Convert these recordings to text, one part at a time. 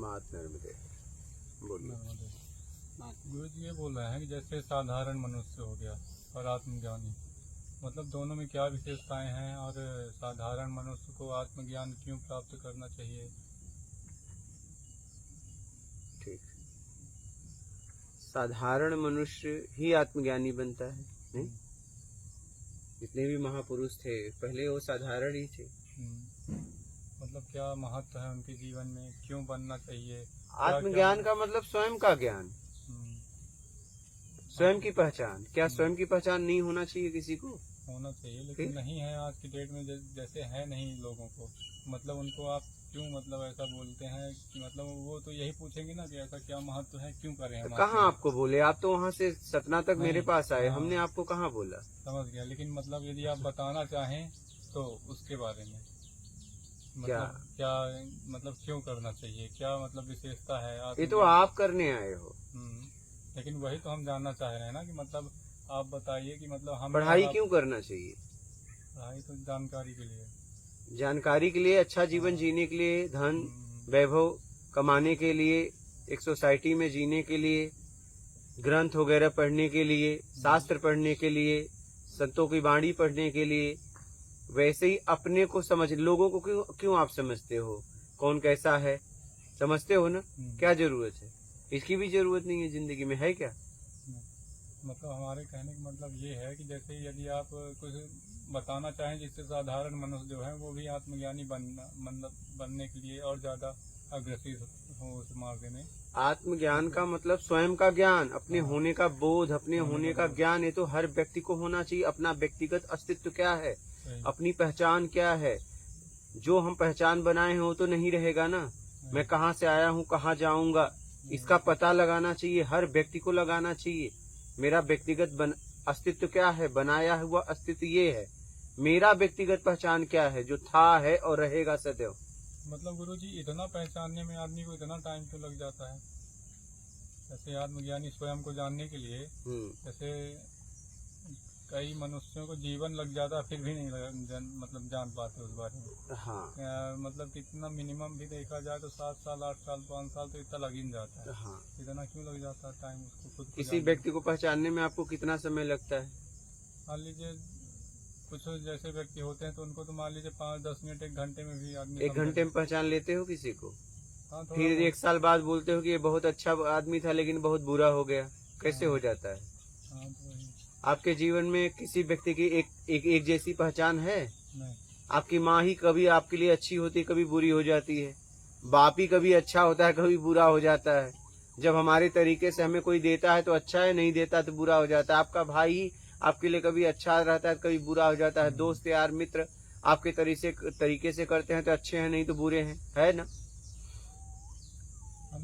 मात नर्मदे। बोलिए। गुरु जी ये बोल रहे हैं कि जैसे साधारण मनुष्य हो गया और आत्मज्ञानी, मतलब दोनों में क्या विशेषताएं हैं और साधारण मनुष्य को आत्मज्ञान क्यों प्राप्त करना चाहिए? ठीक। साधारण मनुष्य ही आत्मज्ञानी बनता है, नहीं? जितने भी महापुरुष थे पहले वो साधारण ही थे। मतलब क्या महत्व है उनके जीवन में, क्यों बनना चाहिए? आत्मज्ञान का मतलब स्वयं का ज्ञान, स्वयं की पहचान। क्या स्वयं की पहचान नहीं होना चाहिए किसी को? होना चाहिए, लेकिन नहीं है आज की डेट में। जैसे है नहीं लोगों को, मतलब उनको आप क्यों मतलब ऐसा बोलते हैं कि मतलब वो तो यही पूछेंगे ना कि ऐसा क्या महत्व है, क्यों करें हम? कहाँ आपको बोले? आप तो वहाँ से सतना तक मेरे पास आए, हाँ, हमने आपको कहाँ बोला? समझ गया, लेकिन मतलब यदि आप बताना चाहें तो उसके बारे में मतलब क्या मतलब क्यों करना चाहिए, क्या मतलब विशेषता है? ये तो आप करने आए हो। लेकिन वही तो हम जानना चाह रहे हैं ना कि मतलब आप बताइए कि मतलब हम पढ़ाई क्यों करना चाहिए? पढ़ाई तो जानकारी के लिए, जानकारी के लिए, अच्छा जीवन जीने के लिए, धन वैभव कमाने के लिए, एक सोसाइटी में जीने के लिए, ग्रंथ वगैरह पढ़ने के लिए, शास्त्र पढ़ने के लिए, संतों की वाणी पढ़ने के लिए। वैसे ही अपने को समझ, लोगों को क्यों आप समझते हो कौन कैसा है? समझते हो ना? क्या जरूरत है? इसकी भी जरूरत नहीं है जिंदगी में, है क्या? मतलब हमारे कहने का मतलब ये है कि जैसे यदि आप कुछ बताना चाहें जिससे साधारण मनुष्य जो है वो भी आत्मज्ञानी बनने के लिए और ज्यादा अग्रसर हो उस मार्ग में। आत्मज्ञान का मतलब स्वयं का ज्ञान, अपने होने का बोध, अपने होने का ज्ञान। ये तो हर व्यक्ति को होना चाहिए। अपना व्यक्तिगत अस्तित्व क्या है, अपनी पहचान क्या है, जो हम पहचान बनाए हैं वो तो नहीं रहेगा ना। मैं कहाँ से आया हूँ, कहाँ जाऊंगा, इसका पता लगाना चाहिए, हर व्यक्ति को लगाना चाहिए। मेरा व्यक्तिगत अस्तित्व क्या है, बनाया हुआ अस्तित्व ये है। मेरा व्यक्तिगत पहचान क्या है, जो था है और रहेगा सदैव। मतलब गुरुजी इतना पहचानने में आदमी को इतना टाइम क्यों लग जाता है? जैसे आत्मज्ञानी स्वयं को जानने के लिए जैसे कई मनुष्यों को जीवन लग जाता है फिर भी नहीं मतलब जान पाते उस बारे में। हाँ। मतलब कितना मिनिमम भी देखा जाए तो 7 साल 8 साल 5 साल तो इतना लग ही जाता है। हाँ। इतना क्यों लग जाता है टाइम उसको खुद? किसी व्यक्ति को पहचानने में आपको कितना समय लगता है? मान लीजिए कुछ जैसे व्यक्ति होते हैं तो उनको तो मान लीजिए 5-10 मिनट 1 घंटे में भी आदमी 1 घंटे में पहचान लेते हो किसी को? हाँ, फिर 1 साल बाद बोलते हो कि ये बहुत अच्छा आदमी था लेकिन बहुत बुरा हो गया। कैसे हो जाता है? हाँ, तो वही। आपके जीवन में किसी व्यक्ति की एक जैसी पहचान है? नहीं। आपकी माँ ही कभी आपके लिए अच्छी होती है, कभी बुरी हो जाती है। बाप ही कभी अच्छा होता है, कभी बुरा हो जाता है। जब हमारे तरीके से हमें कोई देता है तो अच्छा है, नहीं देता तो बुरा हो जाता है। आपका भाई ही आपके लिए कभी अच्छा रहता है, कभी बुरा हो जाता है। दोस्त यार मित्र आपके तरीके से करते हैं तो अच्छे हैं, नहीं तो बुरे हैं, है ना?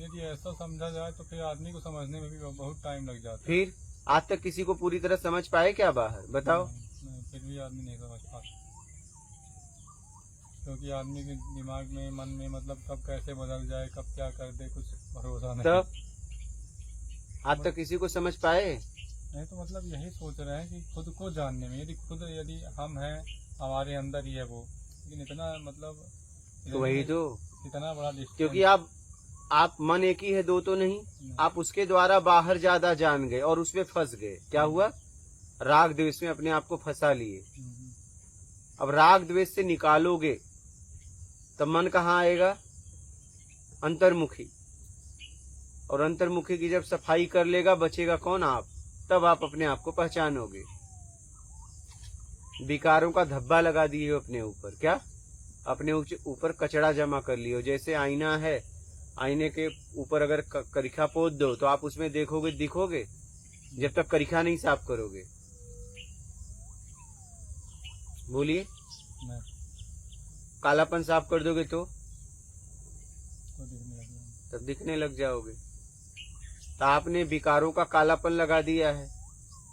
यदि ऐसा समझा जाए तो फिर आदमी को समझने में भी बहुत टाइम लग जाता है। फिर आज तक किसी को पूरी तरह समझ पाए क्या बाहर? बताओ। नहीं, फिर भी आदमी नहीं समझ पाता, क्योंकि आदमी के दिमाग में मन में मतलब कब कैसे बदल जाए, कब क्या कर दे, कुछ भरोसा नहीं। तब आज तक किसी को समझ पाए नहीं, तो मतलब यही सोच रहे हैं कि खुद को जानने में, यदि हम हैं, हमारे अंदर ही है वो, लेकिन इतना मतलब तो वही तो इतना बड़ा, क्योंकि आप मन एक ही है, दो तो नहीं। आप उसके द्वारा बाहर ज्यादा जान गए और उसमें फंस गए। क्या हुआ? राग द्वेष में अपने आप को फंसा लिए। अब राग द्वेष से निकालोगे तब मन कहाँ आएगा? अंतर्मुखी। और अंतर्मुखी की जब सफाई कर लेगा बचेगा कौन? आप। तब आप अपने आप को पहचानोगे। विकारों का धब्बा लगा दिए हो अपने ऊपर। क्या? अपने ऊपर कचरा जमा कर लियो। जैसे आईना है, आईने के ऊपर अगर करिखा पोत दो तो आप उसमें देखोगे, दिखोगे जब तक करिखा नहीं साफ करोगे। बोलिए। कालापन साफ कर दोगे तो तब दिखने लग जाओगे। तो आपने विकारों का कालापन लगा दिया है,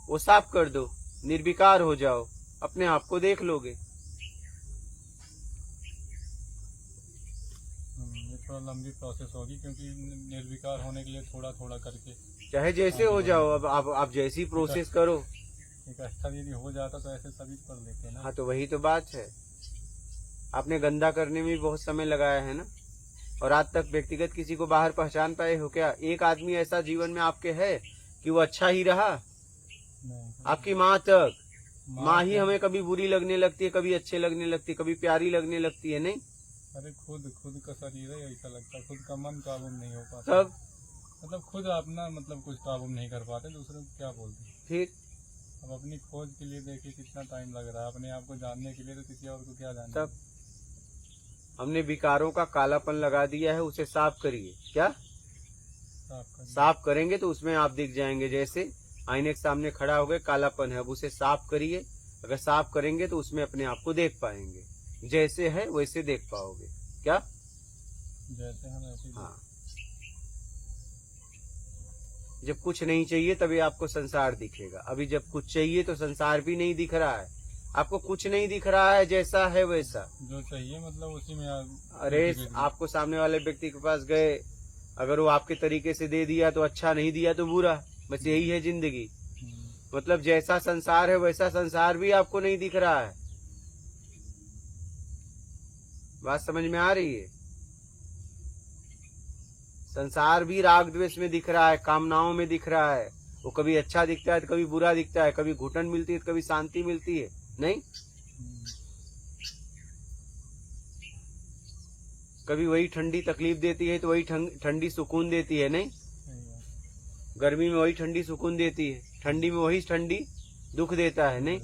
वो साफ कर दो, निर्विकार हो जाओ, अपने आप को देख लोगे। थोड़ा लंबी प्रोसेस होगी, क्योंकि निर्विकार होने के लिए थोड़ा थोड़ा करके चाहे जैसे हो जाओ। अब आप जैसी प्रोसेस करो। एक अच्छा यदि हो जाता तो ऐसे सभी कर लेते ना। हाँ, तो वही तो बात है। आपने गंदा करने में भी बहुत समय लगाया है ना। और आज तक व्यक्तिगत किसी को बाहर पहचान पाए हो क्या? एक आदमी ऐसा जीवन में आपके है कि वो अच्छा ही रहा? नहीं। आपकी माँ तक, माँ ही हमें कभी बुरी लगने लगती है, कभी अच्छे लगने लगती है, कभी प्यारी लगने लगती है, नहीं? अरे खुद का शरीर है, ऐसा लगता है, खुद का मन काबू नहीं हो पाता। तब मतलब खुद अपना मतलब कुछ काबू नहीं कर पाते, दूसरे को क्या बोलते। फिर अब अपनी खोज के लिए देखिए कितना टाइम लग रहा है, अपने आप को जानने के लिए, तो किसी और को क्या जानना। तब हमने विकारों का कालापन लगा दिया है, उसे साफ करिए। क्या साफ करेंगे तो उसमें आप दिख जाएंगे। जैसे आईने के सामने खड़ा हो गए, कालापन है, अब उसे साफ करिए। अगर साफ करेंगे तो उसमें अपने आप को देख पाएंगे, जैसे है वैसे देख पाओगे। क्या जैसे हम ऐसे। हाँ, जब कुछ नहीं चाहिए तभी आपको संसार दिखेगा। अभी जब कुछ चाहिए तो संसार भी नहीं दिख रहा है, आपको कुछ नहीं दिख रहा है, जैसा है वैसा जो चाहिए मतलब उसी में अरे आपको सामने वाले व्यक्ति के पास गए, अगर वो आपके तरीके से दे दिया तो अच्छा, नहीं दिया तो बुरा, बस यही है जिंदगी। मतलब जैसा संसार है वैसा संसार भी आपको नहीं दिख रहा है। बात समझ में आ रही है? संसार भी राग द्वेष में दिख रहा है, कामनाओं में दिख रहा है। वो कभी अच्छा दिखता है तो कभी बुरा दिखता है, कभी घुटन मिलती है तो कभी शांति मिलती है, नहीं? कभी वही ठंडी तकलीफ देती है तो वही ठंडी सुकून देती है, नहीं? गर्मी में वही ठंडी सुकून देती है, ठंडी में वही ठंडी दुख देता है, नहीं?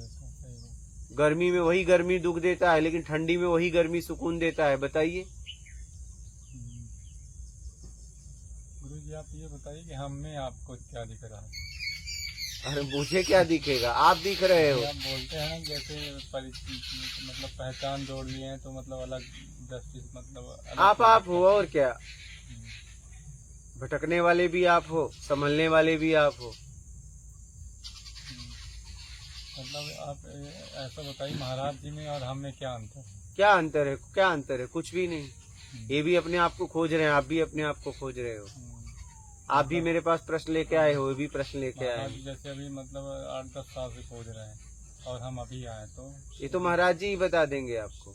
गर्मी में वही गर्मी दुख देता है, लेकिन ठंडी में वही गर्मी सुकून देता है। बताइए। गुरुजी आप ये बताइए कि हमें आपको क्या दिख रहा है? अरे मुझे क्या दिखेगा, आप दिख रहे हो। आप बोलते हैं ना जैसे मतलब पहचान जोड़ लिए हैं तो मतलब अलग जस्टिस मतलब अलग आप हो और क्या। भटकने वाले भी आप हो, संभलने वाले भी आप हो। मतलब आप ऐसा बताइए महाराज जी में और हम में क्या अंतर है? क्या अंतर है? क्या अंतर है? कुछ भी नहीं। ये भी अपने आप को खोज रहे हैं, आप भी अपने आप को खोज रहे हो। आप भी मेरे पास प्रश्न लेके आए हो, ये भी प्रश्न लेके आए हो। जैसे अभी मतलब 8-10 साल से खोज रहे हैं और हम अभी आए तो ये तो महाराज जी ही बता देंगे आपको।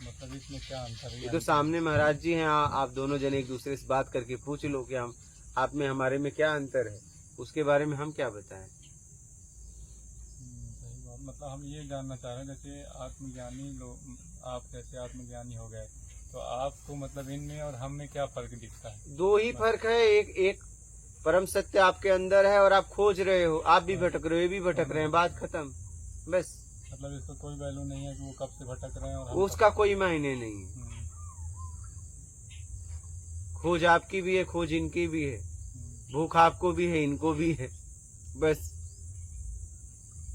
मतलब इसमें क्या अंतर है? ये तो सामने महाराज जी हैं, आप दोनों जने एक दूसरे से बात करके पूछ लो कि हम आप में हमारे में क्या अंतर है, उसके बारे में हम क्या बताएं। सही बात। मतलब हम ये जानना चाह रहे हैं जैसे आत्मज्ञानी लोग, आप जैसे आत्मज्ञानी हो गए तो आपको मतलब इनमें और हम में क्या फर्क दिखता है? दो ही फर्क है। एक परम सत्य आपके अंदर है और आप खोज रहे हो। आप भी भटक रहे हो, ये भी भटक रहे हैं, बात खत्म। बस मतलब इसका कोई वैल्यू नहीं है कि वो कब से भटक रहे हैं और उसका कोई मायने नहीं है। खोज आपकी भी है, खोज इनकी भी है, भूख आपको भी है, इनको भी है। बस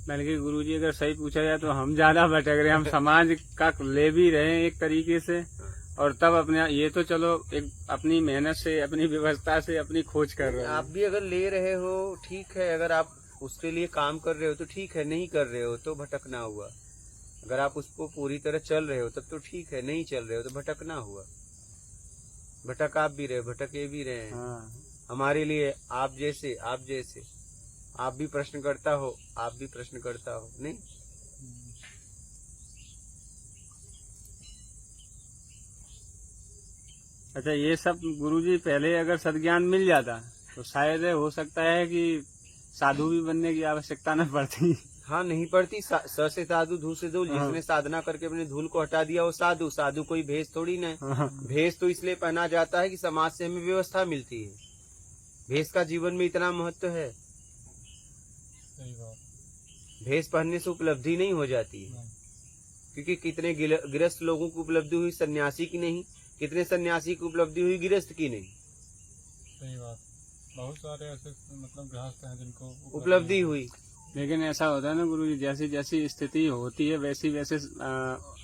बल्कि गुरुजी अगर सही पूछा जाए तो हम ज्यादा भटक रहे हैं। हम समाज का ले भी रहे हैं एक तरीके से, और तब अपने ये तो चलो एक अपनी मेहनत से, अपनी व्यवस्था से अपनी खोज कर रहे हैं। आप भी अगर ले रहे हो ठीक है, अगर आप उसके लिए काम कर रहे हो तो ठीक है, नहीं कर रहे हो तो भटकना हुआ। अगर आप उसको पूरी तरह चल रहे हो तब तो ठीक है, नहीं चल रहे हो तो भटकना हुआ। भटक आप भी रहे, भटके भी रहे हैं। हाँ। हमारे लिए आप जैसे आप भी प्रश्न करता हो, आप भी प्रश्न करता हो, नहीं? अच्छा, ये सब गुरुजी पहले अगर सद्ज्ञान मिल जाता तो शायद हो सकता है कि साधु भी बनने की आवश्यकता न पड़ती। हाँ, नहीं पड़ती। स से साधु, धू से धूल। जिसने साधना करके अपने धूल को हटा दिया वो साधु। साधु कोई भेष थोड़ी न है। भेष तो इसलिए पहना जाता है कि समाज से हमें व्यवस्था मिलती है। भेष का जीवन में इतना महत्व है। सही बात। भेष पहनने से उपलब्धि नहीं हो जाती है, क्योंकि कितने गृहस्थ लोगों की उपलब्धि हुई, सन्यासी की नहीं। कितने सन्यासी की उपलब्धि हुई, गृहस्थ की नहीं। सही बात। बहुत सारे ऐसे मतलब गृहस्थ हैं जिनको उपलब्धि हुई। लेकिन ऐसा होता है ना गुरुजी, जैसी जैसी स्थिति होती है वैसी वैसे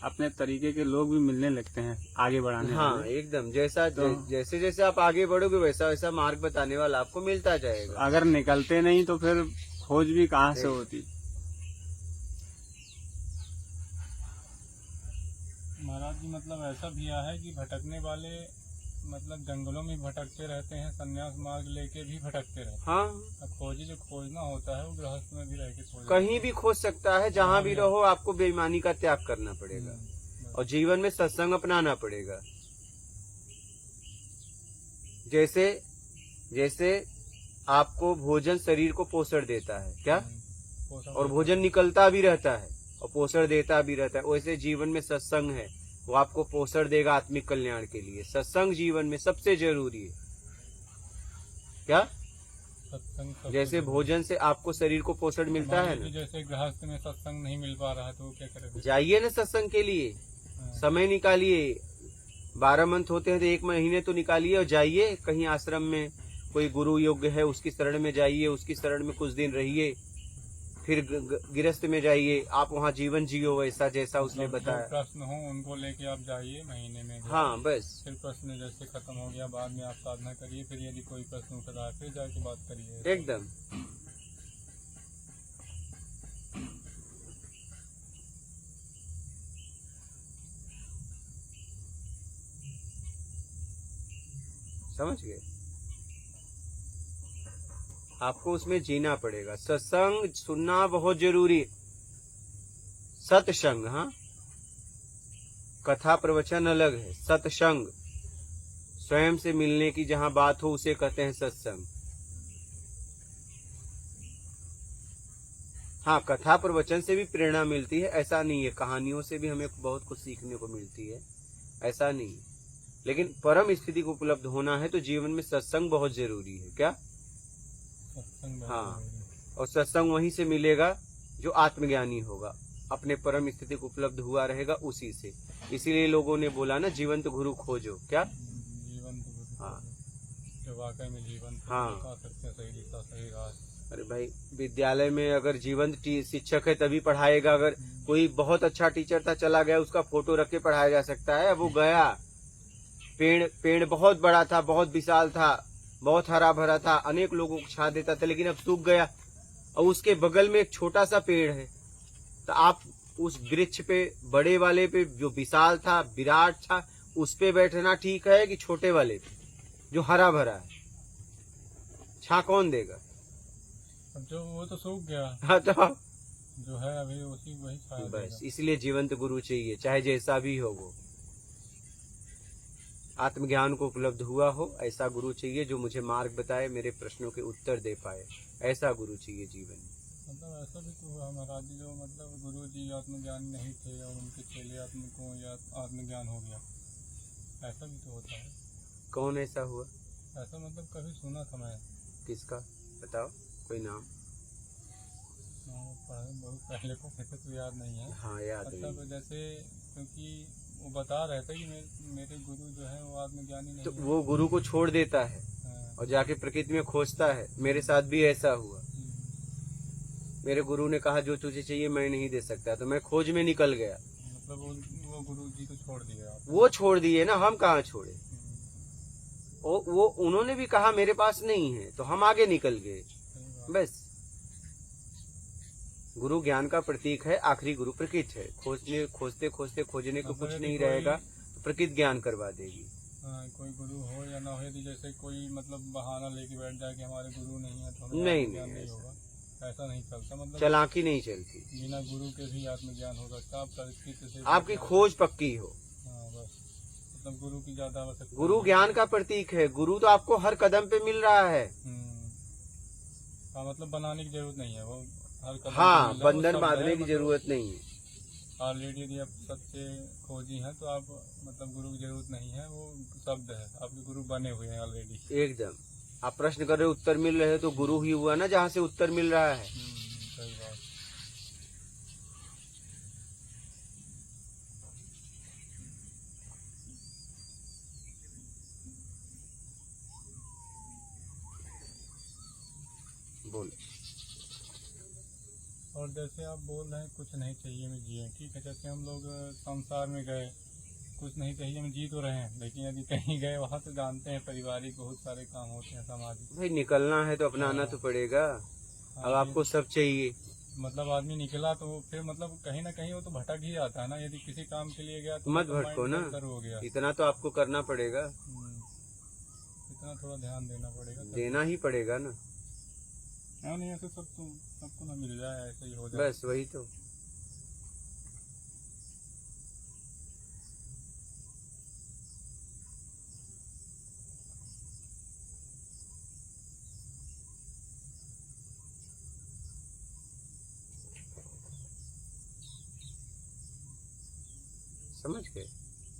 अपने तरीके के लोग भी मिलने लगते हैं आगे बढ़ाने हाँ वाले। एकदम। जैसे जैसे आप आगे बढ़ोगे वैसा वैसा मार्ग बताने वाला आपको मिलता जाएगा। अगर निकलते नहीं तो फिर खोज भी कहाँ से होती। महाराज जी मतलब ऐसा भी है कि भटकने वाले मतलब जंगलों में भटकते रहते हैं, संन्यास मार्ग लेके भी भटकते रहते हैं। हाँ, खोजी जो खोजना होता है वो गृहस्थ में भी रह के खोज कहीं भी खोज सकता है। जहाँ भी रहो आपको बेईमानी का त्याग करना पड़ेगा और जीवन में सत्संग अपनाना पड़ेगा। जैसे जैसे आपको भोजन शरीर को पोषण देता है क्या, पोषण और भोजन निकलता भी रहता है और पोषण देता भी रहता है, वैसे जीवन में सत्संग है, वो आपको पोषण देगा आत्मिक कल्याण के लिए। सत्संग जीवन में सबसे जरूरी है क्या। सत्संग सबसे जैसे जरूरी। भोजन से आपको शरीर को पोषण मिलता है मान लीजिए ना, जैसे गृहस्थ में सत्संग नहीं मिल पा रहा है तो वो क्या करेगा? जाइए ना सत्संग के लिए, हाँ, समय निकालिए। 12 मंथ होते हैं तो 1 महीने तो निकालिए और जाइए कहीं आश्रम में, कोई गुरु योग्य है उसकी शरण में जाइए, उसकी शरण में कुछ दिन रहिए, फिर गृहस्थ में जाइए, आप वहाँ जीवन जियो वैसा जैसा उसने मतलब जो बताया। प्रश्न हो उनको लेके आप जाइए महीने में। हाँ बस, फिर प्रश्न जैसे खत्म हो गया, बाद में आप साधना करिए, फिर यदि कोई प्रश्न उठ रहा है फिर जाके बात करिए। एकदम। समझ गए, आपको उसमें जीना पड़ेगा। सत्संग सुनना बहुत जरूरी। सत्संग, हाँ, कथा प्रवचन अलग है। सत्संग स्वयं से मिलने की जहां बात हो उसे कहते हैं सत्संग। हाँ, कथा प्रवचन से भी प्रेरणा मिलती है, ऐसा नहीं है, कहानियों से भी हमें बहुत कुछ सीखने को मिलती है, ऐसा नहीं है। लेकिन परम स्थिति को उपलब्ध होना है तो जीवन में सत्संग बहुत जरूरी है क्या। सत्संग बहुत हाँ, जरूरी है। और सत्संग वहीं से मिलेगा जो आत्मज्ञानी होगा, अपने परम स्थिति को उपलब्ध हुआ रहेगा उसी से। इसीलिए लोगों ने बोला ना, जीवंत गुरु खोजो क्या। जीवन तो गुरु हाँ, जो वाकई में जीवन हाँ। बता सकते हैं सही दिशा सही राह। अरे भाई, विद्यालय में अगर जीवंत शिक्षक है तभी पढ़ाएगा। अगर कोई बहुत अच्छा टीचर था चला गया, उसका फोटो रख के पढ़ाया जा सकता है। अब वो गया, पेड़ बहुत बड़ा था, बहुत विशाल था, बहुत हरा भरा था, अनेक लोगों को छा देता था, लेकिन अब सूख गया और उसके बगल में एक छोटा सा पेड़ है। तो आप उस वृक्ष पे, बड़े वाले पे जो विशाल था, विराट था, उस पे बैठना ठीक है कि छोटे वाले पे जो हरा भरा है? छा कौन देगा? अब जो वो तो सूख गया, हाँ, तो जो है अभी उसी वही छाया बस देगा। इसलिए जीवंत गुरु चाहिए, चाहे जैसा भी हो वो, आत्मज्ञान को उपलब्ध हुआ हो ऐसा गुरु चाहिए, जो मुझे मार्ग बताए, मेरे प्रश्नों के उत्तर दे पाए, ऐसा गुरु चाहिए जीवन में। मतलब ऐसा भी तो हुआ महाराज जी, जो मतलब गुरु जी आत्मज्ञान नहीं थे और उनके चेले आत्मज्ञान हो गया, ऐसा भी तो होता है। कौन ऐसा हुआ? ऐसा मतलब कभी सुना था मैं। किसका बताओ, कोई नाम? बहुत पहले को ऐसे तो याद नहीं है। हाँ, याद मतलब नहीं। जैसे क्योंकि वो बता रहे थे कि मेरे गुरु जो है वो आत्मज्ञानी नहीं तो है। वो गुरु को छोड़ देता है हाँ। और जाके प्रकृति में खोजता है। मेरे साथ भी ऐसा हुआ। मेरे गुरु ने कहा जो तुझे चाहिए मैं नहीं दे सकता, तो मैं खोज में निकल गया। मतलब वो गुरु जी को छोड़ दिया आप। वो छोड़ दिए ना, हम कहाँ छोड़े। वो उन्होंने भी कहा मेरे पास नहीं है, तो हम आगे निकल गए। सही बात। बस, गुरु ज्ञान का प्रतीक है, आखिरी गुरु प्रकृति है। खोजते खोजते खोजने को कुछ नहीं रहेगा, तो प्रकृति ज्ञान करवा देगी। हाँ, कोई गुरु हो या ना हो, यदि जैसे कोई मतलब बहाना लेके बैठ जाए कि हमारे गुरु नहीं है तो हमें नहीं, आत्मज्ञान नहीं, नहीं होगा, ऐसा नहीं चलता। मतलब चालाकी नहीं चलती, बिना गुरु के भी आत्मज्ञान हो सकता। आप परिस्थिति से आपकी खोज पक्की हो। हाँ बस, मतलब गुरु की ज्यादा आवश्यकता। गुरु ज्ञान का प्रतीक है। गुरु तो आपको हर कदम पे मिल रहा है। हाँ, मतलब बनाने की जरूरत नहीं है, वो हर कदम पे हाँ, मिल रहा है, वो बंधन शब्द बांधने है, की मतलब जरूरत नहीं है। ऑलरेडी यदि आप सच्चे खोजी हैं तो आप मतलब गुरु की जरूरत नहीं है, वो शब्द है, आपके गुरु बने हुए हैं ऑलरेडी। एकदम, आप प्रश्न कर रहे हो, उत्तर मिल रहे हो, तो गुरु ही हुआ ना जहाँ से उत्तर मिल रहा है। सही बात। बोलो। और जैसे आप बोल रहे हैं कुछ नहीं चाहिए में जिए, ठीक है, जैसे हम लोग संसार में गए, कुछ नहीं चाहिए में जी तो रहे हैं, लेकिन यदि कहीं गए वहाँ तो जानते हैं पारिवारिक बहुत सारे काम होते हैं, सामाजिक। भाई निकलना है तो अपनाना तो पड़ेगा। अब आपको सब चाहिए। मतलब आदमी निकला तो फिर मतलब कहीं ना कहीं वो तो भटक ही जाता है ना। यदि किसी काम के लिए गया तो मत मतलब भटको माइंड ना, डाइवर्ट हो गया। इतना तो आपको करना पड़ेगा, इतना थोड़ा ध्यान देना पड़ेगा। देना ही पड़ेगा ना। हाँ, नहीं ऐसे सबको ना मिल जाए, ऐसे ही हो जाए। बस वही तो। समझ गए?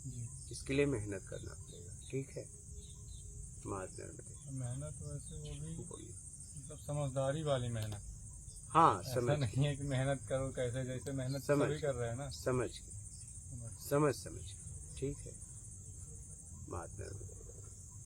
जी। इसके लिए मेहनत करना पड़ेगा, ठीक है। मेहनत वैसे वो भी बोलिए। मतलब समझदारी वाली मेहनत, हाँ ऐसा समझ नहीं है कि मेहनत करो कैसे, जैसे मेहनत समझ सभी कर रहे हैं ना। समझ ठीक है। महात्मा